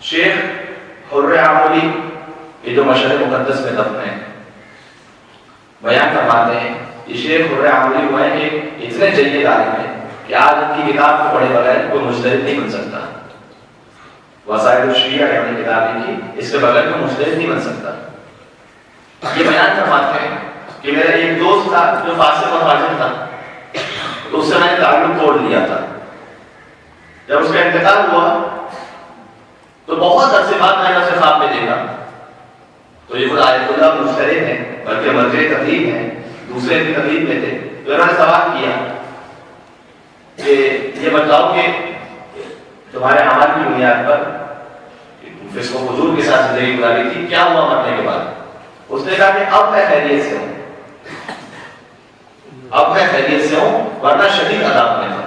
شیخ حر عاملی یہ جو مشہد مقدس میں دفن ہے بیان فرماتے ہیں یہ شیخ حر عاملی ہوئے ہیں کہ اتنے جید عالم ہیں کہ آج ان کی کتاب کو پڑھے بغیر کوئی مجتہد نہیں بن سکتا. وسائل الشریعہ ہے انہوں نے کتاب لکھی, اس کے بغیر کوئی مجتہد نہیں بن سکتا. یہ بیان فرماتے ہیں کہ میرا ایک دوست تھا جو فاسق اور فاجر تھا, تو اس سے میں نے تعلق توڑ لیا تھا. جب اس کا انتقال ہوا تو بہت عرصے بعد میں نے اسے خواب میں دیکھا. تو یہ خود آیت اللہ مشترک ہیں, بلکہ مرجع تقلید ہیں, دوسرے بھی تقلید میں تھے. تو انہوں نے سوال کیا کہ یہ بتاؤ کہ تمہارے اعمال کی بنیاد پر فسق و فجور کے ساتھ زندگی گزاری تھی, کیا ہوا مرنے کے بعد؟ اس نے کہا کہ اب میں خیریت سے ہوں, اب میں خیریت سے ہوں, ورنہ شدید عذاب میں تھا.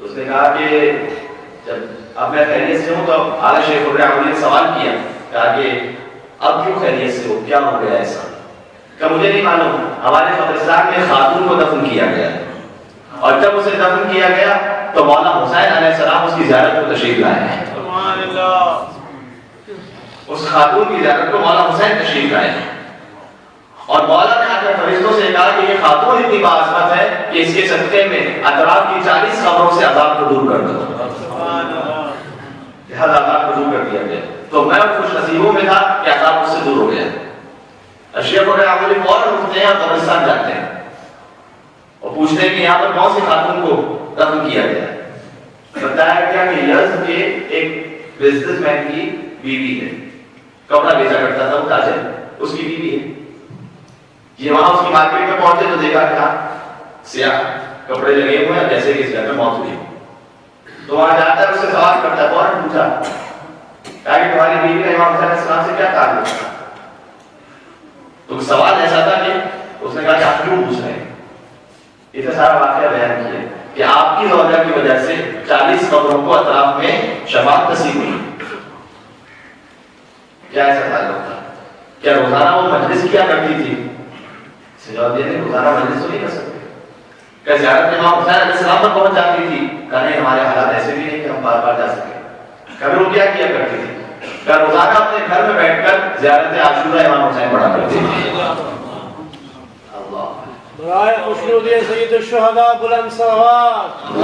اس نے کہا کہ جب اب میں خیریت سے ہوں تو اعلیٰ شیخ حر عاملی نے سوال کیا, کہا کہ اب کیوں خیریت سے ہو, کیا ہو گیا ایسا؟ کہ مجھے نہیں معلوم, ہمارے قبرستان میں خاتون کو دفن کیا گیا اور جب اسے دفن کیا گیا تو مولا حسین علیہ السلام اس کی زیارت کو تشریف لائے ہیں. سبحان اللہ. اس خاتون کی زیارت کو مولا حسین تشریف لائے ہیں اور مولا نے آ کر فرشتوں سے کہا کہ یہ خاتون اتنی باعظمت ہے کہ اس کے صدقے میں اطراف کی 40 قبروں سے عذاب کو دور کر دو. لہذا عذاب کو دور کر دیا گیا. تو میں خوش نصیبوں میں تھا کہ عذاب اس سے دور ہو گیا. شیخ حر عاملی فوراً اٹھتے ہیں اور قبرستان جاتے ہیں اور پوچھتے ہیں کہ یہاں پر کون سی خاتون کو دفن کیا گیا. بتایا گیا کہ یزد کے ایک بزنس مین کی بیوی ہے, کپڑا بیچا کرتا تھا وہ تاجر, اس کی بیوی ہے. یہ وہاں اس کی مارکیٹ میں پہنچے تو دیکھا کہ سیاہ کپڑے لگے ہوئے ہیں جیسے کہ اس گھر میں موت ہوئی. تو وہاں جاتا ہے, اس سے سوال کرتا ہے, فوراً پوچھا کہ تمہاری بیوی کا امام حسین علیہ السلام سے کیا تعلق تھا؟ تو سوال ایسا تھا کہ اس نے کہا کہ آپ کیوں پوچھ رہے ہیں. یہ سارا واقعہ بیان کیا کہ آپ کی زوجہ کی وجہ سے 40 قبروں کو اطراف میں شفاعت نصیب ہوئی. کیا ایسا تعلق تھا؟ کیا روزانہ وہ مجلس کیا کرتی تھی؟ جواب دیتے روزانہ مجلس تو نہیں کر سکتے. کیا زیارت امام حسین علیہ السلام پر پہنچ جاتی تھی؟ کہا نہیں, ہمارے حالات ایسے بھی نہیں کہ ہم بار بار جا سکیں. کبھی وہ کیا کیا کرتی تھی؟ کیا روزانہ اپنے گھر میں بیٹھ کر زیارت عاشورہ امام حسین پڑھا کرتی تھی. برائے خوشنودی سید الشہداء بلند صلوات.